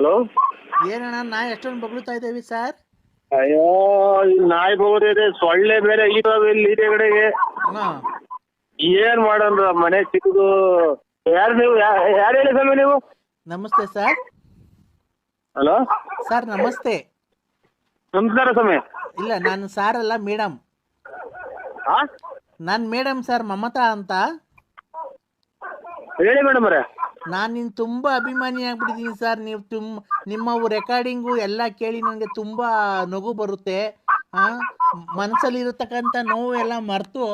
Hello. ಏನಣ್ಣ ನಾ ಎಷ್ಟೊಂದು ಬಗ್ಳುತ್ತಾ ಇದ್ದೇವೆ ಸರ್. ಅಯ್ಯೋ ನಾಯಿ ಬೋಗದಿದೆ, ಸೊಳ್ಳೆ ಬೇರೆ ಇದಾವೆ ಇಲ್ಲಿ ಕಡೆಗೆ. ಹಾ ಏನ್ ಮಾಡೋಣ ಮನೆ ಚಿಕ್ಕದು. ಯಾರು ನೀವು? ಯಾರು ಹೇಳಿ ಸ್ವಾಮಿ ನೀವು? ನಮಸ್ತೆ ಸರ್. ಹಲೋ ಸರ್ ನಮಸ್ತೆ. ನಮಸ್ಕಾರ ಸ್ವಾಮಿ. ಇಲ್ಲ ನಾನು ಸಾರ್ ಅಲ್ಲ ಮೇಡಮ್. ಹಾ ನಾನು ಮೇಡಮ್ ಸರ್, ಮಮತಾ ಅಂತ. ಹೇಳಿ ಮೇಡಮ್ ಅವರೇ. ನಾನು ನಿನ್ನ ತುಂಬ ಅಭಿಮಾನಿ ಆಗ್ಬಿಟ್ಟಿದ್ದೀನಿ ಸರ್. ನೀವು ನಿಮ್ಮ ರೆಕಾರ್ಡಿಂಗು ಎಲ್ಲ ಕೇಳಿ ನನಗೆ ತುಂಬ ನಗು ಬರುತ್ತೆ. ಮನಸ್ಸಲ್ಲಿರತಕ್ಕಂಥ ನೋವು ಎಲ್ಲ ಮರೆತು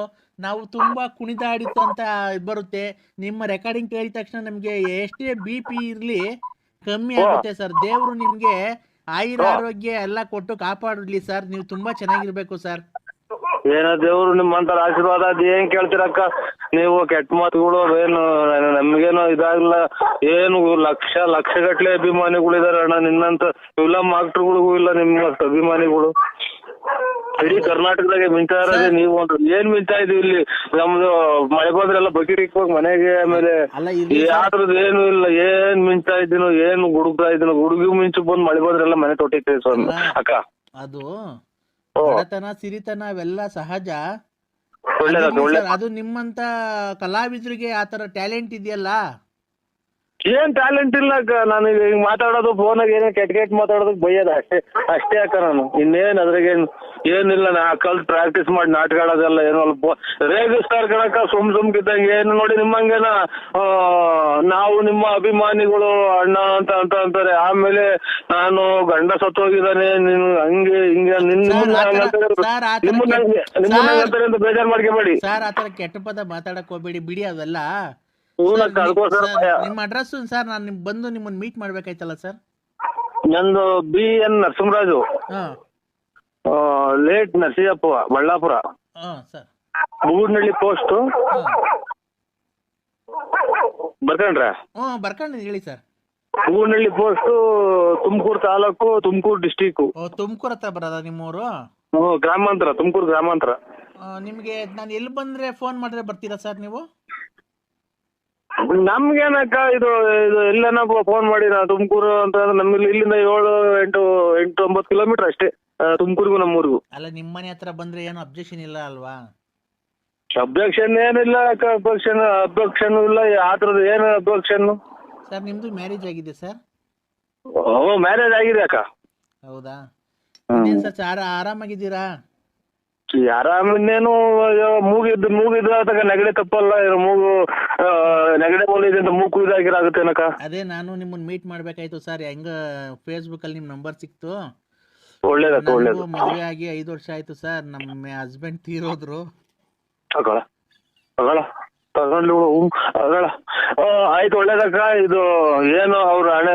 ನಾವು ತುಂಬ ಕುಣಿದಾಡಿತು ಅಂತ ಬರುತ್ತೆ. ನಿಮ್ಮ ರೆಕಾರ್ಡಿಂಗ್ ಕೇಳಿದ ತಕ್ಷಣ ನಮಗೆ ಎಷ್ಟೇ BP ಇರಲಿ ಕಮ್ಮಿ ಆಗುತ್ತೆ ಸರ್. ದೇವರು ನಿಮಗೆ ಆಯುರಾರೋಗ್ಯ ಎಲ್ಲ ಕೊಟ್ಟು ಕಾಪಾಡಲಿ ಸರ್. ನೀವು ತುಂಬ ಚೆನ್ನಾಗಿರ್ಬೇಕು ಸರ್. ಏನೋ ದೇವ್ರು ನಿಮ್ಮಂತರ ಆಶೀರ್ವಾದ ಅದ್ ಏನ್ ಕೇಳ್ತೀರಕ್ಕ ನೀವು? ಕೆಟ್ಟ ಮಾತುಗಳು ಏನು ನಮ್ಗೇನು ಇದಾಗಿಲ್ಲ. ಏನು ಲಕ್ಷಗಟ್ಲೆ ಅಭಿಮಾನಿಗಳಿದಾರೆ ಅಣ್ಣ. ನಿನ್ನಂತ ಫಿಲಂ ಆಕ್ಟರ್ಗಳಿಗೂ ಇಲ್ಲ ನಿಮ್ಮಷ್ಟು ಅಭಿಮಾನಿಗಳು. ಇಡೀ ಕರ್ನಾಟಕದಾಗೆ ಮಿಂಚಾ ಇರೋದೇ ನೀವು ಅಂತ. ಏನ್ ಮಿಂಚಾ ಇದೀವಿ ಇಲ್ಲಿ. ನಮ್ದು ಮಳೆ ಬಂದ್ರೆಲ್ಲ ಬಕೆಟ್ ಇಕ್ಕೋಗಿ ಮನೆಗೆ. ಆಮೇಲೆ ಯಾವ್ದ್ರದ್ದು ಏನು ಇಲ್ಲ. ಏನ್ ಮಿಂಚಾ ಇದ್ದೀನೋ, ಏನು ಗುಡುಗ್ತಾ ಇದ್ದೀನೋ. ಗುಡುಗಿ ಮಿಂಚು ಬಂದ್ ಮಳೆ ಬಂದ್ರೆಲ್ಲ ಮನೆ ತೊಟ್ಟಿರ್ತೇವೆ ಸ್ವಾಮಿ ಅಕ್ಕ. ಅದು ಬಡತನ ಸಿರಿತನ ಅವೆಲ್ಲ ಸಹಜ. ಅದು ನಿಮ್ಮಂತ ಕಲಾವಿದರಿಗೆ ಆತರ ಟ್ಯಾಲೆಂಟ್ ಇದೆಯಲ್ಲ. ಏನ್ ಟ್ಯಾಲೆಂಟ್ ಇಲ್ಲ ಅಕ್ಕ. ನಾನು ಈಗ ಮಾತಾಡೋದು ಫೋನಾಗ ಏನೋ ಕೆಟ್ಟ ಮಾತಾಡೋದಕ್ಕೆ ಬೈಯೋದು ಅಷ್ಟೇ ಅಕ್ಕ. ನಾನು ಇನ್ನೇನ್ ಅದ್ರಾಗೇನು ಏನಿಲ್ಲ. ನಾ ಕಲ್ತ್ ಪ್ರಾಕ್ಟೀಸ್ ಮಾಡಿ ನಾಟಕ ಆಡೋದೆಲ್ಲ ಏನೋ ಅಲ್ಪ ರೇಗಿಸ್ತಾರ ಕಣಕ್ಕ ಸುಮ್ಕಿದ್ದಂಗೆ. ಏನು ನೋಡಿ ನಿಮ್ಮಂಗೇನ ನಾವು ನಿಮ್ಮ ಅಭಿಮಾನಿಗಳು ಅಣ್ಣ ಅಂತ ಅಂತಾರೆ. ಆಮೇಲೆ ನಾನು ಗಂಡ ಸತ್ತೋಗಿದ್ದಾನೆ ನೀನು ಹಂಗೆ ಹಿಂಗೆ ನಿಮ್ಮಂತ ಬೇಜಾರ್ ಮಾಡ್ಕೋಬೇಡಿ ಸರ್. ಆತರ ಕೆಟ್ಟ ಪದ ಮಾತಾಡಕ್ ಹೋಗ್ಬೇಡಿ, ಬಿಡಿ ಅವೆಲ್ಲ. ನಿಮ್ಮ ಅಡ್ರೆಸ್ ಸರ್, ನಾನು ಬಂದು ನಿಮ್ಮನ್ನ ಮೀಟ್ ಮಾಡ್ಬೇಕಾಯ್ತಲ್ಲ ಸರ್. ನಂದು BN Narasimharaju, late Narasimhappa, Ballapura. Sir Boornahalli post. ಬರ್ಕೊಂಡ್ರ? ಬರ್ಕೊಂಡು ಹೇಳಿ ಸರ್. Boornahalli post, Tumakuru taluk, Tumakuru district. ತುಮಕೂರು ಹತ್ರ ಬರೋದ ನಿಮ್ಮೂರು? ಗ್ರಾಮಾಂತರ, ತುಮಕೂರು ಗ್ರಾಮಾಂತರ. ನಿಮ್ಗೆ ನಾನು ಎಲ್ಲಿ ಬಂದ್ರೆ ಫೋನ್ ಮಾಡಿದ್ರೆ ಬರ್ತೀರಾ ಸರ್ ನೀವು? ನಮ್ಗೇನಕ್ಕ ಇದು ಎಲ್ಲನ ಫೋನ್ ಮಾಡಿ. ನಾ ತುಮಕೂರು ಅಂತ ನಮ್ಗೆ ಇಲ್ಲಿಂದ 7-8-9 ಕಿಲೋಮೀಟರ್ ಅಷ್ಟೇ ತುಮಕೂರಿಗೂ ನಮ್ಮೂರಿಗೂ. ಅಲ್ಲ ನಿಮ್ಮ ಮನೆ ಹತ್ರ ಬಂದ್ರೆ ಏನು ಅಬ್ಜೆಕ್ಷನ್ ಇಲ್ಲ ಅಲ್ವಾ? ಅಬ್ಜೆಕ್ಷನ್ ಏನಿಲ್ಲ ಅಕ್ಕ. ಅಬ್ಜೆಕ್ಷನ್ ಇಲ್ಲ. ಆತರದ ಏನು ಅಬ್ಜೆಕ್ಷನ್? ಸರ್ ನಿಮ್ದು ಮ್ಯಾರೇಜ್ ಆಗಿದೆ ಸರ್? ಮ್ಯಾರೇಜ್ ಆಗಿದೆ ಅಕ್ಕ. ಹೌದಾ ಸರ್, ಆರಾಮಾಗಿದ್ದೀರಾ? ಆರಾಮಿನ್ನೇನು ಮೂಗಿದ್ರ ತಗ ನೆಗಡೆ ತಪ್ಪಲ್ಲ. ಮೂಗು ನೆಗಡೆ ಮೂಲಿದೆ ಅಂತ ಮೂಗು ಇದಾಗಿರಾಗುತ್ತೇನಕ್ಕ. ಅದೇ ನಾನು ನಿಮ್ಮನ್ನ ಮೀಟ್ ಮಾಡ್ಬೇಕಾಯ್ತು ಸರ್. ಹೆಂಗ ಫೇಸ್ಬುಕ್ ಅಲ್ಲಿ ನಿಮ್ ನಂಬರ್ ಸಿಕ್ತು. ಒಳ್ಳೇದಕ್ಕ, ಒಳ್ಳೇದು. ಮದುವೆ ಆಗಿ 5 ವರ್ಷ ಆಯ್ತು ಸರ್. ನಮ್ಮ ಹಸ್ಬೆಂಡ್ ತೀರೋದ್ರು. ಆಯ್ತು, ಒಳ್ಳೇದಕ್ಕ. ಇದು ಏನು ಅವ್ರ ಹಣೆ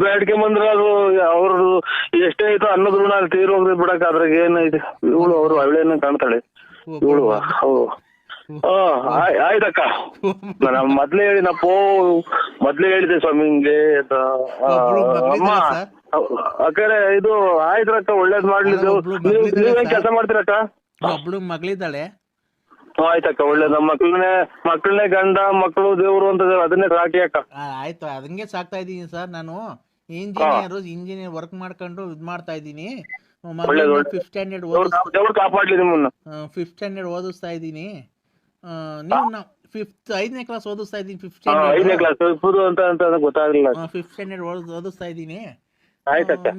ಬೇಡಿಕೆ ಬಂದ್ರೆ ಅದು ಅವ್ರದ್ದು ಎಷ್ಟೇ ಆಯ್ತು ಅನ್ನೋದ್ ಋಣ ತೀರೋಗ್ರಿ ಬಿಡಕ್ಕ. ಅದ್ರಾಗ ಏನೈತೆ. ಇವಳು ಅವ್ರು ಅವಳೇನ ಕಾಣ್ತಾಳೆ ಇವಳು. ಆಯ್ತಕ್ಕ. ನಾನು ಮೊದ್ಲೇ ಹೇಳಿದೆ ಸ್ವಾಮಿ ಹಿಂಗೆ ಅಮ್ಮ ಅಕ್ಕರೆ. ಇದು ಆಯ್ತ್ರಕ್ಕ, ಒಳ್ಳೇದ್ ಮಾಡ್ಲಿ. ನೀವೇನ್ ಕೆಲಸ ಮಾಡ್ತೀರಕ್ಕ? ಒಬ್ಳು ಮಗಳಿದ್ದಾಳೆ. ಆಯ್ತಕ್ಕ, ಒಳ್ಳೇದ್. ನಮ್ಮ ಮಕ್ಕಳನ್ನೇ ಗಂಡ ಮಕ್ಕಳು ದೇವ್ರು ಅಂತ ಅದನ್ನೇ ಸಾಕಿ ಅಕ್ಕ. ಆಯ್ತು, ಅದಂಗೆ ಸಾಕ್ತಾ ಇದೀನಿ ಸರ್. ನಾನು ಇಂಜಿನಿಯರ್ ವರ್ಕ್ ಮಾಡ್ಕೊಂಡು ಇದ್ ಮಾಡ್ತಾ ಇದ್ದೀನಿ. 5th ಸ್ಟ್ಯಾಂಡರ್ಡ್ ಓದಿಸ್ತಾ ಇದ್ದೀನಿ. ನೀವು 5ನೇ ಕ್ಲಾಸ್ ಓದಿಸ್ತಾ ಇದ್ದೀನಿ. 5th ಸ್ಟ್ಯಾಂಡರ್ಡ್ ಓದಿಸ್ತಾ ಇದ್ದೀನಿ.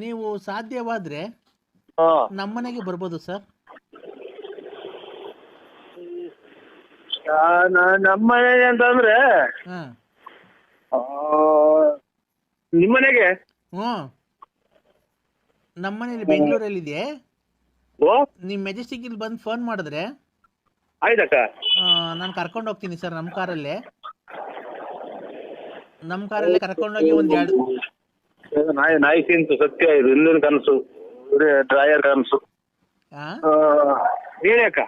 ನೀವು ಸಾಧ್ಯವಾದ್ರೆ ನಮ್ಮನೆಗೆ ಬರ್ಬೋದು ಸರ್. ನಮ್ಮನೆ ಅಂತಂದ್ರೆ ನಿಮ್ಮನೆಗೆ? ನಮ್ಮನೇಲಿ ಬೆಂಗಳೂರಲ್ಲಿದೆ. ನಿಮ್ ಮೆಜೆಸ್ಟಿಕ್ ಇಲ್ಲಿ ಬಂದು ಫೋನ್ ಮಾಡಿದ್ರೆ ಆಯ್ತಕ್ಕ, ನಾನು ಕರ್ಕೊಂಡು ಹೋಗ್ತೀನಿ ಸರ್. ನಮ್ಮ ಕಾರಲ್ಲೇ ಕರ್ಕೊಂಡೋಗಿ ನಾಯಿ ತಿಂತು ಸತ್ಯ. ಇದು ಹಿಂದಿನ ಕನಸು, ಡ್ರಾಯರ್ ಕನಸು. ಹೇಳಿ ಅಕ್ಕ.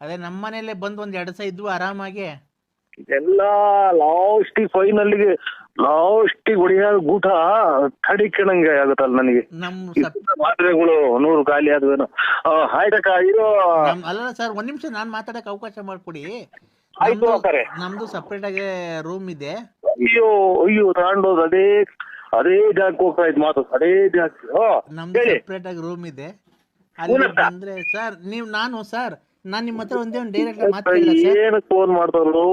ಅದೇ ನಮ್ಮ ಮನೆಯಲ್ಲೇ ಬಂದು 2 ದಿವಸ ಇದ್ವು ಆರಾಮಾಗಿ. ಎಲ್ಲ ಫೈನಲ್ಲಿಗೆ ಹೊಡಿಯ ಊಟ ತಡಿಕಣಂಗೆ ಆಗುತ್ತಲ್ಲ ನನಗೆ. ಮಾತ್ರೆಗಳು 100 ಖಾಲಿ ಆದ್ವೇನೋ. ಆಯ್ತಕ್ಕ. ಇದು ಅಲ್ಲ ಸರ್, 1 ನಿಮಿಷ ನಾನು ಮಾತಾಡಕ್ಕೆ ಅವಕಾಶ ಮಾಡ್ಕೊಡಿ. ಆಯ್ತು. ನಮ್ದು ಸಪ್ರೇಟ್ ಆಗಿ ರೂಮ್ ಇದೆ. ಅಯ್ಯೋ ತಗೊಂಡೋದು ಅದೇ ಅದೇ ಜಾಗಕ್ಕೆ ಹೋಗ್ತಾ ಇದ್ ಮಾತು, ಅದೇ ಜಾಗಕ್ಕೆ. ನಮ್ದು ಹೇಳಿ. ಸೆಪ್ರೇಟ್ ಆಗಿ ರೂಮ್ ಇದೆ, ಅಲ್ಲಿ ಬಂದ್ರೆ ಸರ್ ನೀವು ನಾನು ನಿಮ್ಮ ಹತ್ರ ಒಂದೇ ಒಂದು ಡೈರೆಕ್ಟ್ ಮಾತು ಕೇಳಿಲ್ಲ ಸರ್. ಏನಕ್ಕೆ ಫೋನ್ ಮಾಡ್ತಾರೋ,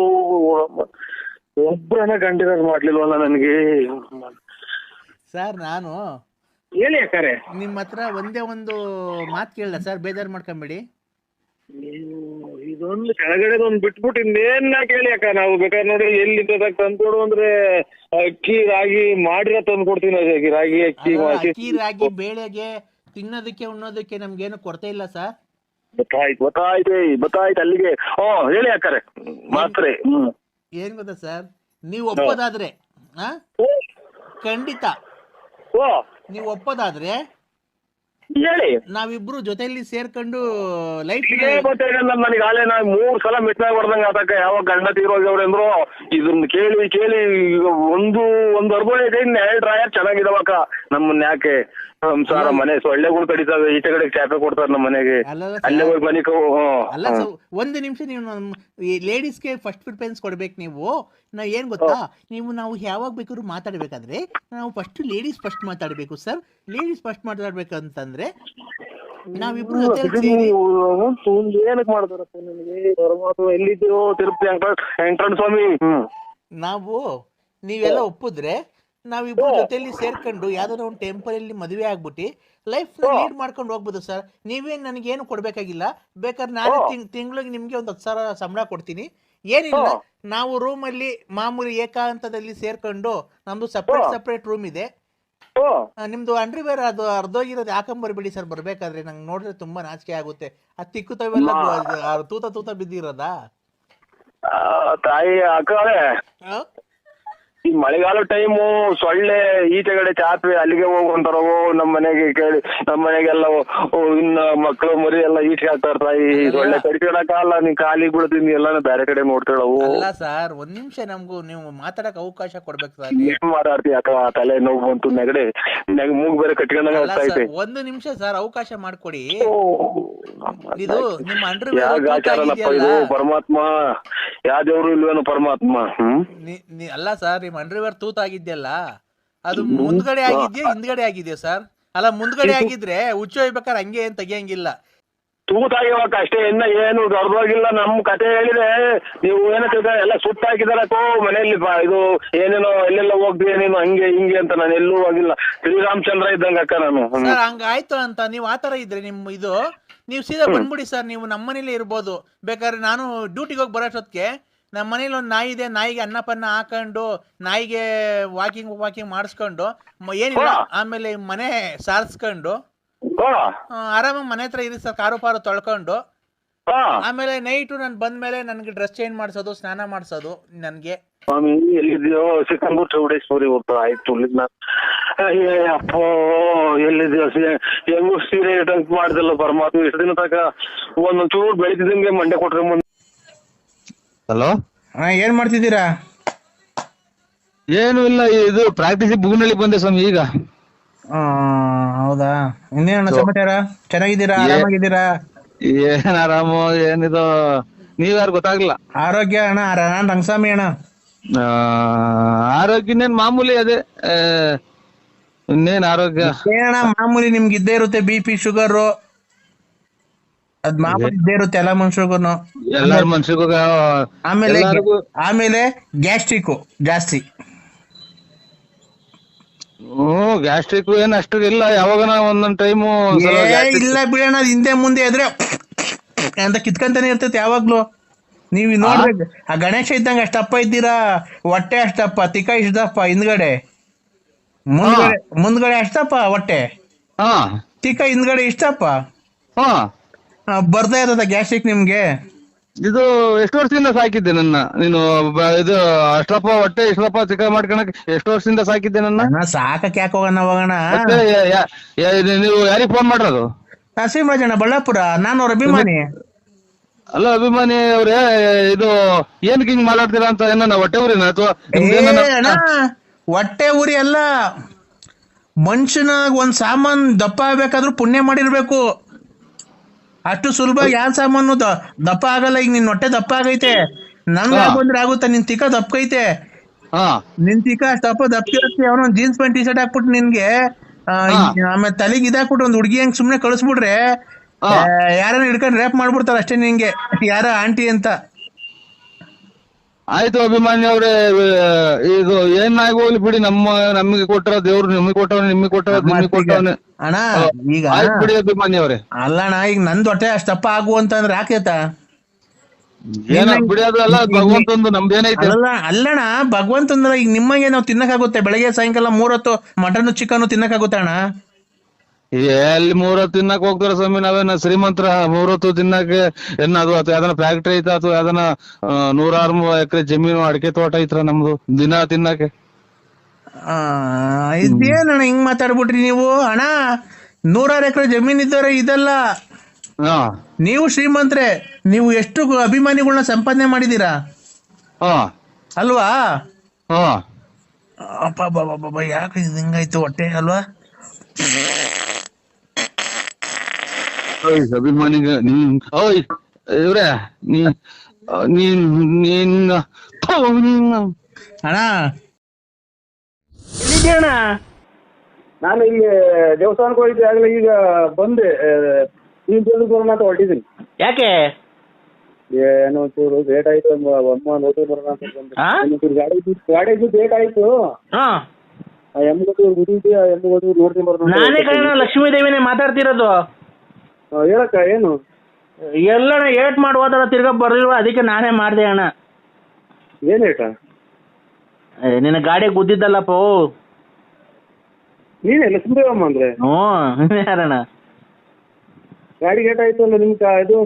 ಒಬ್ಬರನ್ನ ಕಂಟಿನ್ಯೂ ಮಾಡ್ಲಿಲ್ವಲ್ಲ ನನಗೆ. ಸರ್ ನಾನು ಹೇಳಿ ಅಕ್ಕಾರೆ. ನಿಮ್ಮ ಹತ್ರ ಒಂದೇ ಒಂದು ಮಾತು ಕೇಳಿಲ್ಲ ಸರ್, ಬೇಜಾರು ಮಾಡ್ಕೊಂಬೇಡಿ. ಇದೊಂದು ಕೆಳಗಡೆ ಒಂದು ಬಿಟ್ಬಿಟ್ಟು ಇನ್ನೇನ ಕೇಳಿ ಅಕ್ಕ. ನಾವು ಬೇಕಾದ್ರೆ ನೋಡಿ ಎಲ್ಲಿ ತಂದ್ಕೊಡು ಅಂದ್ರೆ ಅಕ್ಕಿ ರಾಗಿ ಮಾಡಿರೋ ತಂದು ಕೊಡ್ತೀನಿ. ರಾಗಿ ಅಕ್ಕಿ ಅಕ್ಕಿ ರಾಗಿ ಬೇಳೆಗೆ ತಿನ್ನೋದಕ್ಕೆ ಉಣ್ಣೋದಕ್ಕೆ ನಮ್ಗೇನು ಕೊರತೆ ಇಲ್ಲ ಸರ್. ಗೊತ್ತಾಯ್ತು ಅಲ್ಲಿಗೆ. ಹೇಳಿ ಅಕ್ಕಾರೆ ಮಾತ್ರೆ. ಏನ್ ಗೊತ್ತಾ ಸರ್, ನೀವು ಒಪ್ಪೋದಾದ್ರೆ ಖಂಡಿತ ನೀವು ಒಪ್ಪೋದಾದ್ರೆ ಹೇಳಿ, ನಾವಿಬ್ರು ಜೊತೆಯಲ್ಲಿ ಸೇರ್ಕೊಂಡು ಲೈಫ್ ನನಗೆ ಆಲೇ ನಾ 3 ಸಲ ಮಿಸ್ನಾಗ ಹೊಡ್ದಂಗ ಆತಕ್ಕ. ಯಾವಾಗ ಗಂಡ ತೀರೋಗ್ಯವ್ರೆ ಅಂದ್ರು ಇದನ್ನ ಕೇಳಿ ಕೇಳಿ ಒಂದು ಅರ್ಬ ಇದೆ, ಇನ್ನು 2 ಡ್ರಾಯರ್ ಚೆನ್ನಾಗಿದಾವಕ್ಕ. ನಮ್ಮನ್ನ ಯಾಕೆ ಸಂಸಾರ ಮನೆ ಸೊಳ್ಳೆಗಳು ಕಡಿತಾವೆ, ಈಚೆ ಕಡೆ ಚಾಪೆ ಕೊಡ್ತಾರೆ ನಮ್ಮ ಮನೆಗೆ. ಅಲ್ಲೇ ಹೋಗಿ ಮನೆ ಅಲ್ಲ ಸರ್, ಒಂದು ನಿಮಿಷ ನೀವು ಲೇಡೀಸ್ಗೆ ಫಸ್ಟ್ ಪ್ರಿಫರೆನ್ಸ್ ಕೊಡ್ಬೇಕು. ನೀವು ಏನ್ ಗೊತ್ತಾ, ನಾವು ಯಾವಾಗ ಬೇಕಾದ್ರೂ ಮಾತಾಡ್ಬೇಕಾದ್ರೆ ನಾವು ಲೇಡೀಸ್ ಫಸ್ಟ್ ಮಾತಾಡ್ಬೇಕು ಸರ್. ಲೇಡೀಸ್ ಫಸ್ಟ್ ಮಾತಾಡ್ಬೇಕಂತಂದ್ರೆ ನಾವಿಬ್ರು ಏನಕ್ಕೆ ಮಾಡ್ತಾರಪ್ಪ ನಿಮಗೆ ಪರಮಾತ್ಮ. ಎಲ್ಲಿದ್ದೀರೋ ತಿರುಪತಿ ವೆಂಕಟರಮಣ ಸ್ವಾಮಿ. ನೀವೆಲ್ಲ ಒಪ್ಪಿದ್ರೆ ನಾವಿಬ್ರು ಜೊತೆಯಲ್ಲಿ ಸೇರ್ಕೊಂಡು ಯಾವ್ದಾದ್ರು ಒಂದು ಟೆಂಪರಲ್ಲಿ ಮದುವೆ ಆಗ್ಬಿಟ್ಟು ಲೈಫ್ ಲೀಡ್ ಮಾಡ್ಕೊಂಡು ಹೋಗ್ಬೋದು ಸರ್. ನೀವೇನು ನನಗೇನು ಕೊಡ್ಬೇಕಾಗಿಲ್ಲ. ಬೇಕಾದ್ರೆ ನಾನು ತಿಂಗಳಿಗೆ ನಿಮ್ಗೆ ಒಂದು 10,000 ಸಂಬಳ ಕೊಡ್ತೀನಿ. ಏನಿಲ್ಲ, ನಾವು ರೂಮಲ್ಲಿ ಮಾಮೂಲಿ ಏಕಾಂತದಲ್ಲಿ ಸೇರ್ಕೊಂಡು, ನಮ್ದು ಸಪ್ರೇಟ್ ರೂಮ್ ಇದೆ. ನಿಮ್ದು ಅಂಡರ್ವೇರ್ ಅದು ಅರ್ಧೋಗಿರೋದು ಹಾಕೊಂಬರ್ಬೇಡಿ ಸರ್. ಬರ್ಬೇಕಾದ್ರೆ ನಂಗೆ ನೋಡಿದ್ರೆ ತುಂಬಾ ನಾಚಿಕೆ ಆಗುತ್ತೆ. ಅದು ತಿಕ್ಕುತ್ತವೆಲ್ಲ ತೂತ ಬಿದ್ದಿರೋದಾ ತಾಯಿ ಅಕ್ಕಳೆ. ಈ ಮಳೆಗಾಲ ಟೈಮು ಸೊಳ್ಳೆ ಈಚೆಗಡೆ ಚಾಪೆ ಅಲ್ಲಿಗೆ ಹೋಗುವಂತಾರೋ. ನಮ್ಮ ಮನೆಗೆ ಕೇಳಿ, ನಮ್ಮ ಮನೆಗೆಲ್ಲ ಇನ್ನ ಮಕ್ಕಳು ಮರಿ ಎಲ್ಲ ಈಚೆ ಆಗ್ತಾ ಇರ್ತಾಯಿ. ಸೊಳ್ಳೆ ಕಡಿಕೊಳಕಲ್ಲ, ನೀನ್ ಕಾಲಿಗೆ ಬೀಳ್ತೀನಿ ಎಲ್ಲ ಬೇರೆ ಕಡೆ ನೋಡ್ತಾಳವು. ಅಲ್ಲ ಸರ್, ಒಂದ್ ನಿಮಿಷ ನಮ್ಗೂ ನೀವು ಮಾತಾಡಕ್ ಅವಕಾಶ ಕೊಡ್ಬೇಕು ಸರ್. ಏನ್ ಮಾತಾಡ್ತಿ ಅಕ್ಕ, ತಲೆ ನೋವು ಬಂತು ನೆಗಡೆ, ಮೂಗ್ ಬೇರೆ ಕಟ್ಕೊಂಡಂಗ ಆಗ್ತಾ ಐತೆ. ಒಂದು ನಿಮಿಷ ಸರ್ ಅವಕಾಶ ಮಾಡ್ಕೊಡಿ. ಇದು ನಿಮ್ಮ ಇದು ಪರಮಾತ್ಮ, ಯಾವ ದೇವ್ರು ಇಲ್ವೇನು ಪರಮಾತ್ಮ. ಅಲ್ಲ ಸರ್, ನಿಮ್ ಅಂಡರ್ವೇರ್ ತೂತಾಗಿದ್ಯಲ್ಲ, ಅದು ಮುಂದ್ಗಡೆ ಆಗಿದ್ಯಾ ಹಿಂದ್ಗಡೆ ಆಗಿದ್ಯಾ ಸರ್? ಅಲ್ಲ, ಮುಂದ್ಗಡೆ ಆಗಿದ್ರೆ ಹುಚ್ಚು ಹೋಗ್ಬೇಕಾದ್ರೆ ಹಂಗೆ ಏನ್ ತೆಗಿಯಂಗಿಲ್ಲ. ತೂತಾಗಿವಾಗ ಅಷ್ಟೇ, ಇನ್ನ ಏನು ದೊಡ್ಡದಾಗಿಲ್ಲ. ನಮ್ ಕತೆ ಹೇಳಿದ್ರೆ ನೀವು ಏನಕ್ಕೆ ಎಲ್ಲ ಸುಟ್ಟಾಕಿದಾರಕ್ಕೋ ಮನೆಯಲ್ಲಿ. ಇದು ಏನೇನೋ ಎಲ್ಲೆಲ್ಲ ಹೋಗ್ತೀಯ ನೀನು ಹಂಗೆ ಹಿಂಗೆ ಅಂತ. ನಾನು ಎಲ್ಲೂ ಹೋಗಿಲ್ಲ, ಶ್ರೀರಾಮಚಂದ್ರ ಇದ್ದಂಗ ಅಕ್ಕ ನಾನು. ಹಂಗಾಯ್ತು ಅಂತ ನೀವು ಆತರ ಇದ್ರೆ ನೀವು ಸೀದಾ ಬಂದ್ಬಿಡಿ ಸರ್. ನೀವು ನಮ್ಮ ಮನೇಲಿ ಇರ್ಬೋದು. ಬೇಕಾದ್ರೆ ನಾನು ಡ್ಯೂಟಿಗೆ ಹೋಗಿ ಬರೋಷ್ಟೊತ್ತಿಗೆ ನಮ್ಮ ಮನೇಲಿ ಒಂದು ನಾಯಿ ಇದೆ, ನಾಯಿಗೆ ಅನ್ನಪನ್ನ ಹಾಕೊಂಡು ನಾಯಿಗೆ ವಾಕಿಂಗ್ ಮಾಡಿಸ್ಕೊಂಡು ಏನಿಲ್ಲ, ಆಮೇಲೆ ಮನೆ ಸಾರಿಸ್ಕೊಂಡು ಆರಾಮಾಗಿ ಮನೆ ಹತ್ರ ಇರಿ ಸರ್. ಕಾರು ಪಾರು ತೊಳ್ಕೊಂಡು ಆಮೇಲೆ ನೈಟು ನಾನು ಬಂದ್ಮೇಲೆ ನನ್ಗೆ ಡ್ರೆಸ್ ಚೇಂಜ್ ಮಾಡಿಸೋದು, ಸ್ನಾನ ಮಾಡಿಸೋದು ನನ್ಗೆ. ಸ್ವಾಮಿ ಎಲ್ಲಿದ್ಯೋ? ಸಿಕ್ಕಂಬೂರ್ ಚೌಡೇಶ್ವರಿ ಹೋಗ್ತಾ ಆಯ್ತು. ಅಪ್ಪ ಎಲ್ಲಿದ್ಯೋ? ಹೆಂಗು ಸೀರೆ ಟಂಕ್ ಮಾಡ್ದಲ್ಲ ಪರಮಾತ್ಮ. ಇಷ್ಟು ದಿನ ತನಕ ಒಂದೊಂದ್ ಚೂರು ಬೆಳಿತಿದ್ದಂಗೆ ಮಂಡೆ ಕೊಟ್ರೆ ಮುಂದೆ. ಹಲೋ, ಏನ್ ಮಾಡ್ತಿದ್ದೀರಾ? ಏನು ಇಲ್ಲ, ಇದು ಪ್ರಾಕ್ಟೀಸ್ ಬುಗುನಳ್ಳಿ ಬಂದೆ ಸ್ವಾಮಿ ಈಗ. ಹೌದಾ? ಇನ್ನೇನು ಸಮಾಚಾರ? ಚೆನ್ನಾಗಿದ್ದೀರಾ? ಆರಾಮಾಗಿದ್ದೀರಾ? ಏನ್ ಆರಾಮು, ಏನಿದು ನೀವ್ಯಾರು ಗೊತ್ತಾಗ್ಲಿಲ್ಲ. ಆರೋಗ್ಯ ಅಣ್ಣ, ನಾನ್ ರಂಗಸ್ವಾಮಿ ಅಣ್ಣ. ಆರೋಗ್ಯ ಇನ್ನೇನ್ ಮಾಮೂಲಿ, ಅದೇ ಇನ್ನೇನ್ ಆರೋಗ್ಯ ಏನಣ್ಣ ಮಾಮೂಲಿ. ನಿಮ್ಗೆ ಇದ್ದೇ ಇರುತ್ತೆ BP ಶುಗರ್, ಅದ್ ಮಾಮೂಲಿ ಇದ್ದೇ ಇರುತ್ತೆ ಎಲ್ಲ ಮನುಷ್ಯರಿಗೂ. ಎಲ್ಲಾರ ಮನ್ಸಿಗೂ. ಆಮೇಲೆ ಗ್ಯಾಸ್ಟ್ರಿಕ್ ಜಾಸ್ತಿ. ಗ್ಯಾಸ್ಟ್ರಿಕ್ ಏನ್ ಅಷ್ಟು ಇಲ್ಲ, ಯಾವಾಗ ಒಂದೊಂದ್ ಟೈಮು ಇಲ್ಲ ಬಿಡೋಣ. ಹಿಂದೆ ಮುಂದೆ ಇದ್ರೆ ಅಂತ ಕಿತ್ಕೊಂತಾನೆ ಇರ್ತೈತೆ ಯಾವಾಗ್ಲೂ. ನೀವ್ ನೋಡ್ಬೇಕು, ಆ ಗಣೇಶ ಇದ್ದಂಗ ಅಷ್ಟಪ್ಪ ಇದ್ದೀರಾ, ಹೊಟ್ಟೆ ಅಷ್ಟಪ್ಪ, ತಿಕ್ಕ ಇಷ್ಟಪ್ಪ, ಹಿಂದ್ಗಡೆ ಮುಂದ್ಗಡೆ ಅಷ್ಟಪ್ಪ ಹೊಟ್ಟೆ, ತಿಕ್ಕ ಹಿಂದ್ಗಡೆ ಇಷ್ಟಪ್ಪ. ಬರ್ತಾ ಇರೋದ ಗ್ಯಾಸ್ಟ್ರಿಕ್ ನಿಮ್ಗೆ? ಇದು ಎಷ್ಟು ವರ್ಷದಿಂದ ಸಾಕಿದ್ದೆ ನನ್ನ ನೀನು? ಇದು ಅಷ್ಟಪ್ಪ ಹೊಟ್ಟೆ ಇಷ್ಟಪ್ಪ ಚಿಕ್ಕ ಮಾಡ್ಕೊಳಕ್ ಎಷ್ಟು ವರ್ಷದಿಂದ ಸಾಕಿದ್ದೆ ನನ್ನ? ಸಾಕಕ್ಕೆ ಯಾಕೆ ಹೋಗೋಣ ಹೋಗೋಣ. ನೀವು ಯಾರಿಗೆ ಫೋನ್ ಮಾಡಿರೋದು? ನರಸಿಂಹರಾಜಣ್ಣ, ಬಳ್ಳಾಪುರ. ನಾನು ಅವ್ರ ಅಭಿಮಾನಿ. ಅಲ್ಲ ಅಭಿಮಾನಿ ಅವ್ರೆ, ಇದು ಏನಕ್ಕೆ ಹಿಂಗ್ ಮಾತಾಡ್ತೀರಾ ಅಂತ? ಏನ ಹೊಟ್ಟೆ ಊರಿನ ಅಥವಾ ಹೊಟ್ಟೆ ಊರಿ ಅಲ್ಲ, ಮನುಷ್ಯನಾಗ ಒಂದ್ ಸಾಮಾನ್ ದಪ್ಪ ಆಗ್ಬೇಕಾದ್ರೂ ಪುಣ್ಯ ಮಾಡಿರ್ಬೇಕು. ಅಷ್ಟು ಸುಲಭ ಯಾವ ಸಾಮಾನು ದಪ್ಪ ಆಗಲ್ಲ. ಈಗ ನಿನ್ ಹೊಟ್ಟೆ ದಪ್ಪ ಆಗೈತೆ, ನನ್ಗೆ ಬಂದ್ರೆ ಆಗುತ್ತಾ? ನಿನ್ ತಿಕ್ಕ ದಪ್ಪೈತೆ, ಹಾ ನಿನ್ ತಿಕ್ಕ ಅಷ್ಟಪ್ಪ ದಪ್ಪಿರತ್ತೆ ಅವನು ಜೀನ್ಸ್ ಪ್ಯಾಂಟ್ ಟಿ ಶರ್ಟ್ ಹಾಕ್ಬಿಟ್ಟು ನಿನ್ಗೆ ಆಮೇಲೆ ತಲೆಗೆ ಇದಾಕ್ಬಿಟ್ಟು ಒಂದ್ ಹುಡುಗಿ ಹಂಗ್ ಸುಮ್ನೆ ಕಳಿಸ್ಬಿಟ್ರೆ ಹಾ ಯಾರನ್ನ ಹಿಡ್ಕೊಂಡು ರ್ಯಾಪ್ ಮಾಡ್ಬಿಡ್ತಾರ ಅಷ್ಟೇ ನಿಂಗೆ, ಯಾರ ಆಂಟಿ ಅಂತ. ಆಯ್ತು ಅಭಿಮಾನಿ ಅವ್ರೆ, ಇದು ಏನಾಗಿ ಹೋಗ್ಲಿ ಬಿಡಿ, ನಮಗೆ ಕೊಟ್ಟರ ದೇವ್ರು ನಿಮಗೆ ಕೊಟ್ಟವನೆ, ನಿಮಗೆ ಕೊಟ್ಟವ ನಿಮಗೆ ಕೊಟ್ಟವನೆ ಅಣ್ಣ. ಈಗ ಆಯ್ತು ಬಿಡಿ ಅಭಿಮಾನಿ ಅವ್ರೆ. ಅಲ್ಲಣ್ಣ, ಈಗ ನಂದ್ ಹೊಟ್ಟೆ ಅಷ್ಟಪ್ಪ ಆಗು ಅಂತಂದ್ರೆ ಯಾಕೇತ ಏನ ಬಿಡಿ, ಅದು ಎಲ್ಲ ಭಗವಂತಂದು, ನಮ್ದೇನೈತೆ. ಅಲ್ಲಣ್ಣ ಭಗವಂತಂದ್ರ ಈಗ ನಿಮಗೆ ನಾವು ತಿನ್ನಕ್ಕಾಗುತ್ತೆ? ಬೆಳಗ್ಗೆ ಸಾಯಂಕಾಲ 3 ಹೊತ್ತು ಮಟನ್ ಚಿಕನ್ ತಿನ್ನಕ್ಕಾಗುತ್ತೆ ಅಣ್ಣ? ಎಲ್ಲಿ 3 ಹೊತ್ತು ತಿನ್ನಕ್ ಹೋಗ್ತಾರ ಸ್ವಾಮಿ, ನಾವೇನ ಶ್ರೀಮಂತರ 3 ಹೊತ್ತು ತಿನ್ನಕ್ಕೆ? ಅದು ಅಥವಾ ಯಾವ್ದನ ಫ್ಯಾಕ್ಟ್ರಿ ಐತ, ಅಥವಾ ಯಾವ್ದನ 100-6 ಎಕರೆ ಜಮೀನು ಅಡಿಕೆ ತೋಟ ಐತ್ರ ನಮ್ದು ದಿನ ತಿನ್ನಕ್ಕೆ? ಇದೇನಣ್ಣ ಹಿಂಗ್ ಮಾತಾಡ್ಬಿಟ್ರಿ ನೀವು? ಅಣ್ಣ 100-6 ಎಕರೆ ಜಮೀನ್ ಇದ್ದಾರೆ ಇದಲ್ಲ. ನೀವು ಶ್ರೀಮಂತ್ರೆ, ನೀವು ಎಷ್ಟು ಅಭಿಮಾನಿಗಳನ್ನ ಸಂಪಾದನೆ ಮಾಡಿದೀರಾ ಅಲ್ವಾ? ಅಪ್ಪ ಯಾಕೆ ಹಿಂಗಾಯ್ತು ಹೊಟ್ಟೆ ಅಲ್ವಾ? ಅಭಿಮಾನಿಗೆ ಇವ್ರೆ ಅಣ್ಣ ಎಲ್ಲಿದ್ಯಣ್ಣ? ನಾನು ಇಲ್ಲಿ ದೇವಸ್ಥಾನಕ್ಕೆ ಹೋಗಿದ್ದೆ, ಆಗಲೇ ಈಗ ಬಂದೆ. ಬರೋಣ ಅಂತ ಹೊರಟಿದ್ದೀನಿ. ಯಾಕೆ? ಏನೋ ಚೂರು ಲೇಟ್ ಆಯ್ತು, ಅಮ್ಮ ನೋಡ್ಕೊಂಡು ಬರೋಣ ಅಂತ ಬಂದೆ. ಗಾಡಿ ಲೇಟ್ ಆಯ್ತು. ನೋಡ್ತೀನಿ ಬರೋಣ. ನಾನೇ ಕಣ ಲಕ್ಷ್ಮೀ ದೇವಿನೇ ಮಾತಾಡ್ತಿರೋದು. ಹೇಳಕ್ಕ ಏನು? ಎಲ್ಲಣ್ಣ ಏಟ್ ಮಾಡಿ ಹೋದಾರ ತಿರ್ಗಾ ಬರ್ಲಿಲ್ವ, ಅದಕ್ಕೆ ನಾನೇ ಮಾಡ್ದೆ ಅಣ್ಣ. ಏನ್ ಏಟ? ನಿನ್ನ ಗಾಡಿ ಗುದ್ದಿದ್ದಲ್ಲಪ್ಪ. ನೀನೇ ಲಕ್ಷ್ಮೀದೇವಮ್ಮ ಅಂದ್ರೆ? ಯಾರಣ್ಣ? ಗಾಡಿ ಏಟ್ ಆಯ್ತು ಅಲ್ಲ ನಿಮ್ ಇದು?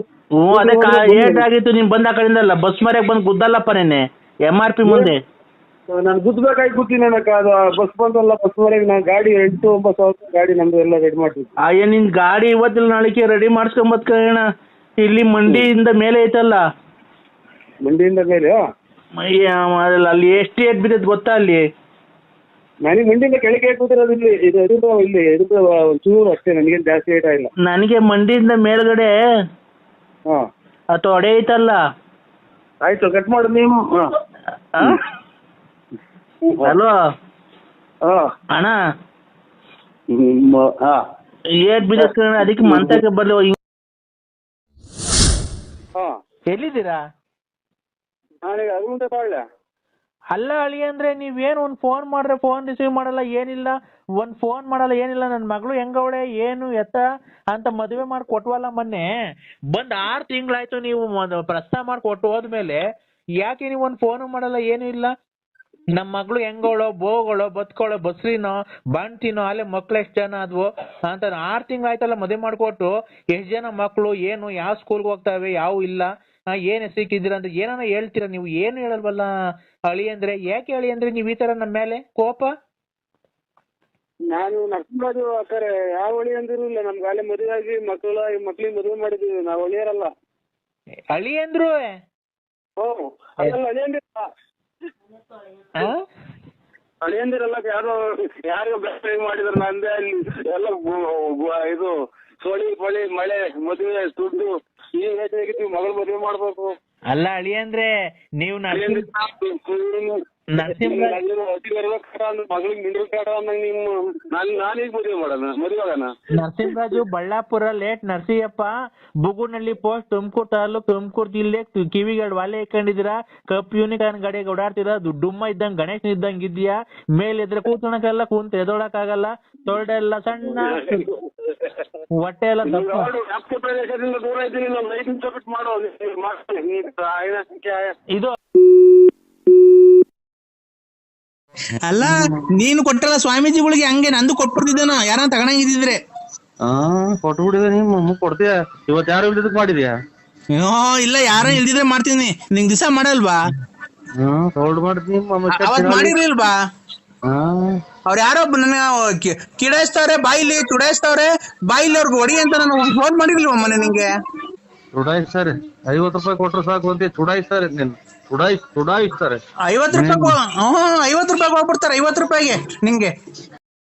ಅದೇ ಏಟ್ ಆಗಿತ್ತು, ನೀನ್ ಬಂದ ಕಡೆಯಿಂದಲ್ಲ ಬಸ್ ಮರ್ಯಾಗ ಬಂದು ಗುದ್ದಲ್ಲಪ್ಪ ನೆನ್ನೆ MRP ಮುಂದೆ. ನಾನು ಗುದ್ದಬೇಕಾಗಿ ಕೂತೀನಕ್ಕ, ಅದು ಬಸ್ ಬಂತಲ್ಲ, ಬಸ್ ಮರೆಗೆ ನಾನು ಗಾಡಿ 8-9 ಸಾವಿರ ಗಾಡಿ ನಮ್ದು ಎಲ್ಲ ರೆಡಿ ಮಾಡ್ತೀವಿ. ನಿನ್ ಗಾಡಿ ಇವತ್ತಿಲ್ಲ ನಾಳೆಗೆ ರೆಡಿ ಮಾಡಿಸ್ಕೊಂಬತ್ಕಣ. ಇಲ್ಲಿ ಮಂಡಿಯಿಂದ ಮೇಲೆ ಐತಲ್ಲ, ಮಂಡಿಯಿಂದ ಮೇಲೆ ಅಲ್ಲಿ ಎಷ್ಟು ಏಟ್ ಬಿದ್ದೈತೆ ಗೊತ್ತಾ? ಅಲ್ಲಿ ನನಗೆ ಮಂಡಿಯಿಂದ ಕೆಳಗೆ ಕೂತಿರೋದು ಇಲ್ಲಿ, ಇಲ್ಲಿ ಒಂಚೂರು ಅಷ್ಟೇ, ನನಗೇನು ಜಾಸ್ತಿ ಏಟ ಇಲ್ಲ. ನನಗೆ ಮಂಡಿಯಿಂದ ಮೇಲ್ಗಡೆ ತೊಡೆ ಐತಲ್ಲ. ಆಯ್ತು, ಕಟ್ ಮಾಡು ನೀವು. ಹಲೋ ಅಣ್ಣ, ಏಟ್ ಬಿದ್ದೈತೆ ಅದಕ್ಕೆ ಮಂತಕ್ಕೆ ಬರ್ಲಿ. ಎಲ್ಲಿದ್ದೀರಾ? ನಾನೀಗ ಅರುಣ್ ತಾಳ್ಯ. ಅಲ್ಲ ಅಳಿ ಅಂದ್ರೆ ನೀವೇನು ಒಂದ್ ಫೋನ್ ಮಾಡ್ರೆ ಫೋನ್ ರಿಸೀವ್ ಮಾಡಲ್ಲ, ಏನಿಲ್ಲ, ಒಂದ್ ಫೋನ್ ಮಾಡಲ್ಲ, ಏನಿಲ್ಲ. ನನ್ ಮಗಳು ಹೆಂಗವಳೆ ಏನು ಎತ್ತ ಅಂತ ಮದುವೆ ಮಾಡಿ ಕೊಟ್ವಲ್ಲ ಮೊನ್ನೆ. ಬಂದ್ 6 ತಿಂಗಳಾಯ್ತು, ನೀವು ಪ್ರಸ್ತಾವ ಮಾಡಿ ಕೊಟ್ಟು ಹೋದ್ಮೇಲೆ ಯಾಕೆ ನೀವು ಒಂದ್ ಫೋನು ಮಾಡಲ್ಲ, ಏನು ಇಲ್ಲ. ನಮ್ ಮಗಳು ಹೆಂಗೋಳೋ, ಬೋಗಳೋ, ಬತ್ಕೊಳ್ಳೋ, ಬಸ್ರಿನೋ, ಬಾಣ್ತಿನೋ, ಅಲ್ಲೇ ಮಕ್ಳು ಎಷ್ಟ್ ಜನ ಆದ್ವು ಅಂತ 6 ತಿಂಗಳಾಯ್ತಲ್ಲ ಮದುವೆ ಮಾಡ್ಕೊಟ್ಟು. ಎಷ್ಟ್ ಜನ ಮಕ್ಳು, ಏನು, ಯಾವ ಸ್ಕೂಲ್ಗೆ ಹೋಗ್ತಾವೆ, ಯಾವ ಇಲ್ಲ, ಏನ್ ಹೆಸರಿಟ್ಟಿದ್ದೀರಾ ಅಂತ ಏನಾನ ಹೇಳ್ತೀರಾ ನೀವು? ಏನು ಹೇಳಲ್ವಲ್ಲ ಅಳಿ ಅಂದ್ರೆ. ಯಾಕೆ ಅಳಿ ಅಂದ್ರೆ ನೀವ್ ಈ ತರ ನಮ್ಮ ಮೇಲೆ ಕೋಪ? ನಾನು ನರ್ಸಿಂಹರಾಜು ಅಕ್ಕಾರೆ, ಯಾವ ಹೊಳಿ ಅಂದಿರು ಇಲ್ಲ. ನಮ್ಗೆ ಅಲ್ಲೇ ಮದುವೆ ಆಗಿ ಮಕ್ಳಿಗೆ ಮದುವೆ ಮಾಡಿದೀವಿ, ನಾವು ಹೊಳಿಯರಲ್ಲ. ಅಳಿ ಅಂದ್ರು ಅಳಿಯಂದಿರಲ್ಲ, ಯಾರಿಗ ಬ್ಲಾಕ್ ಮಾಡಿದ್ರು ನಂದೇ. ಅಲ್ಲಿ ಎಲ್ಲ ಇದು ಸೋಳಿ ಪಳಿ ಮಳೆ ಮದುವೆ ದುಡ್ಡು ಈ ಹೇಗಿದ್ದೀವಿ, ಮಗಳು ಮದುವೆ ಮಾಡ್ಬೇಕು. ಅಲ್ಲ ಅಳಿ ಅಂದ್ರೆ ನೀವು ಮಗಳಿಗೆ ಮಿಂಡ್ರು ಕಾಡ ನಾನೀಗ ಮದುವೆ ಮಾಡೋಣ, ಮದುವೆಗನ. ನರಸಿಂಹರಾಜು ಬಳ್ಳಾಪುರ ಲೇಟ್ ನರಸಿಯಪ್ಪ, ಬುಗುನಳ್ಳಿ ಪೋಸ್ಟ್, ತುಮಕೂರು ತಾಲೂಕು, ತುಮಕೂರು ಜಿಲ್ಲೆ. ಕಿವಿಗೆ ವಾಲೆ ಇಟ್ಕೊಂಡಿದ್ದೀರಾ, ಕಪ್ ಯೂನಿಕಾರ್ನ್ ಗಾಡಿಗೆ ಓಡಾಡ್ತೀರಾ, ದುಡ್ಡುಮ್ಮ ಇದ್ದಂಗ ಗಣೇಶ್ ಇದ್ದಂಗ ಇದೆಯಾ. ಮೇಲೆ ಎದ್ರೆ ಕೂತ್ಕೊಳಕ್ಕೆಲ್ಲ ಕುಂತ ಎದೊಳಕ್ ಆಗಲ್ಲ, ತೊಳ್ಡೆ ಎಲ್ಲ ಸಣ್ಣ, ಹೊಟ್ಟೆ ಎಲ್ಲ ಪ್ರದೇಶದಿಂದ ದೂರ ಇದ್ದೀನಿ. ನಾವು ಲೈಟಿಂಗ್ ಸಬ್ಮಿಟ್ ಮಾಡೋ ಇದು. ಅಲ್ಲ ನೀನು ಕೊಟ್ಟಲ್ಲ ಸ್ವಾಮೀಜಿಗಳಿಗೆ, ಹಂಗೆ ನಂದು ಕೊಟ್ಬಿಡ್ತಿದ್ದಾನ ಯಾರ ತಗೊಂಡಿದ್ರೆ. ಕೊಟ್ಬಿಟ್ಟಿದೆ, ನೀವು ಕೊಡ್ತೀಯ. ಇವತ್ತು ಯಾರು ಇಲ್ದಿದ್ದಕ್ ಮಾಡಿದ್ಯಾ? ಇಲ್ಲ, ಯಾರ ಇಲ್ದಿದ್ರೆ ಮಾಡ್ತೀನಿ. ನಿಂಗ್ ದಿವಸ ಮಾಡಲ್ವಾ? ಹೋಲ್ಡ್ ಮಾಡ್ತೀನಿ. ಅವತ್ ಮಾಡಿರ್ಲಿಲ್ವಾ? ಅವ್ರು ಯಾರೋ ನನ್ನ ಕಿಡಾಯಿಸ್ತವ್ರೆ, ಬಾಯಿಲಿ ಚುಡಾಯಿಸ್ತವ್ರೆ, ಬಾಯಿಲಿ ಅವ್ರಿಗೆ ಹೊಡಿ ಅಂತ ನಾನು ಫೋನ್ ಮಾಡಿರ್ಲಿಲ್ವ ಮೊನ್ನೆ ನಿಂಗೆ? ಚುಡಾಯಿಸ್ತಾರೆ. 50 ರೂಪಾಯಿ ಕೊಟ್ರೆ ಸಾಕು ಅಂತ ಚುಡಾಯಿಸ್ತಾರೆ. ಚುಡಾಯಿಸ್ತಾರೆ. 50 ರೂಪಾಯಿ. 50 ರೂಪಾಯಿಗೆ ಹೋಗ್ಬಿಡ್ತಾರೆ. 50 ರೂಪಾಯಿಗೆ ನಿಂಗೆ